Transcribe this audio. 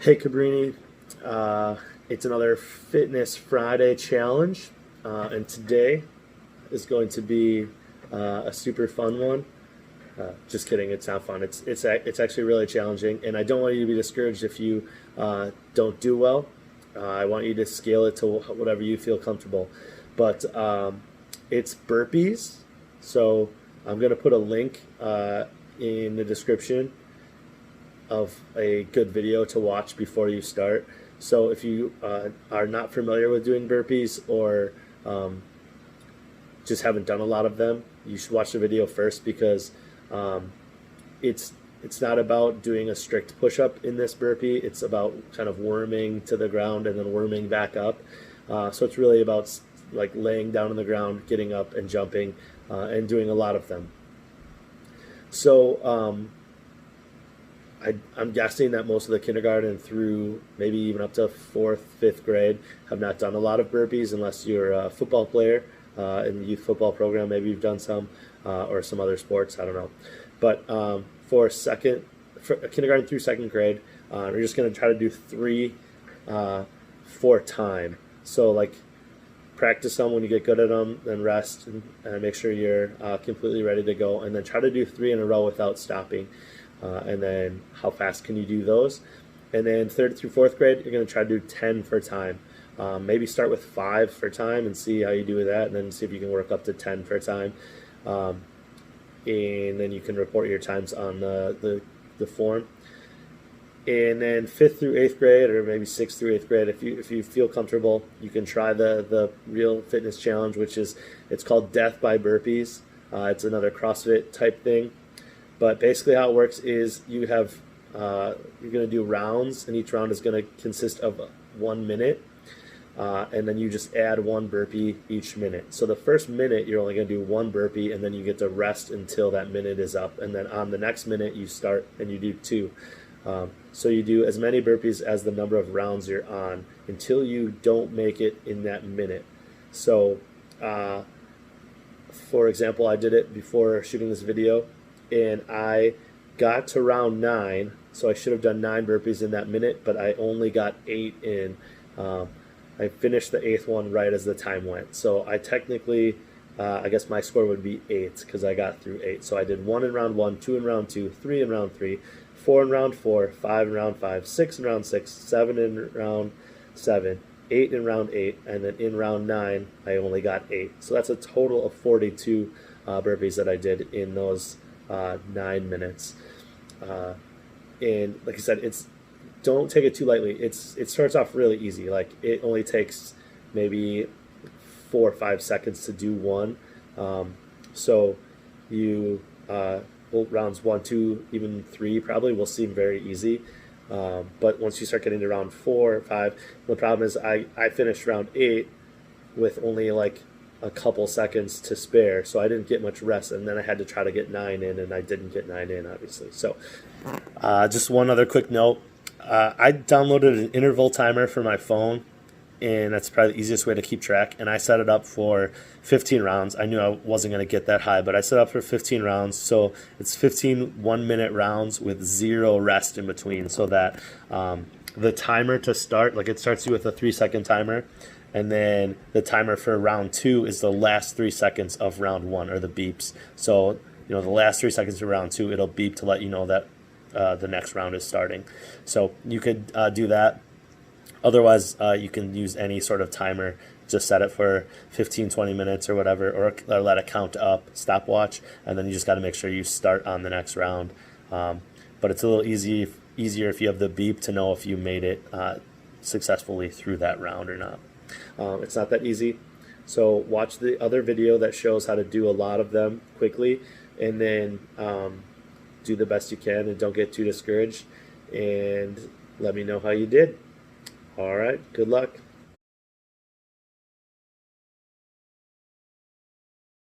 Hey Cabrini, it's another Fitness Friday challenge, and today is going to be a super fun one. Just kidding, it's not fun. It's actually really challenging, and I don't want you to be discouraged if you don't do well. I want you to scale it to whatever you feel comfortable. But it's burpees, so I'm going to put a link in the description of a good video to watch before you start. So if you are not familiar with doing burpees or just haven't done a lot of them, you should watch the video first, because it's not about doing a strict push-up in this burpee. It's about kind of worming to the ground and then worming back up. So it's really about like laying down on the ground, getting up and jumping, and doing a lot of them. So I'm guessing that most of the kindergarten through maybe even up to 4th, 5th grade have not done a lot of burpees, unless you're a football player in the youth football program. Maybe you've done some, or some other sports, I don't know. But for kindergarten through 2nd grade, we're just going to try to do 3 for time. So like practice them when you get good at them, then rest and make sure you're completely ready to go, and then try to do 3 in a row without stopping. And then how fast can you do those? And then 3rd through 4th grade, you're going to try to do 10 for time. Maybe start with 5 for time and see how you do with that, and then see if you can work up to 10 for time. And then you can report your times on the form. And then 5th through 8th grade, or maybe 6th through 8th grade, if you feel comfortable, you can try the real fitness challenge, which is, it's called Death by Burpees. It's another CrossFit type thing. But basically how it works is you're going to do rounds, and each round is going to consist of 1 minute, and then you just add 1 burpee each minute. So the first minute you're only going to do 1 burpee, and then you get to rest until that minute is up, and then on the next minute you start and you do 2. So you do as many burpees as the number of rounds you're on until you don't make it in that minute. So for example, I did it before shooting this video, and I got to round 9, so I should have done 9 burpees in that minute, but I only got 8 in. I finished the 8th one right as the time went. So I technically, I guess my score would be 8, because I got through 8. So I did 1 in round 1, 2 in round 2, 3 in round 3, 4 in round 4, 5 in round 5, 6 in round 6, 7 in round 7, 8 in round 8, and then in round 9, I only got 8. So that's a total of 42 burpees that I did in those 9 minutes. And like I said, don't take it too lightly. It starts off really easy. Like, it only takes maybe 4 or 5 seconds to do 1. So you rounds 1, 2, even 3 probably will seem very easy. But once you start getting to round 4 or 5, the problem is I finished round 8 with only like a couple seconds to spare, so I didn't get much rest, and then I had to try to get 9 in, and I didn't get 9 in, obviously. So just one other quick note, I downloaded an interval timer for my phone, and that's probably the easiest way to keep track, and I set it up for 15 rounds. I knew I wasn't going to get that high, but I set up for 15 rounds, so it's 15 1-minute rounds with 0 rest in between, so that the timer to start, like, it starts you with a 3-second timer, and then the timer for round 2 is the last 3 seconds of round 1, or the beeps. So, the last 3 seconds of round 2, it'll beep to let you know that the next round is starting. So you could do that. Otherwise, you can use any sort of timer. Just set it for 15, 20 minutes or whatever, or let it count up, stopwatch, and then you just got to make sure you start on the next round. But it's a little easier if you have the beep to know if you made it successfully through that round or not. It's not that easy. So watch the other video that shows how to do a lot of them quickly, and then do the best you can, and don't get too discouraged, and let me know how you did. All right, good luck.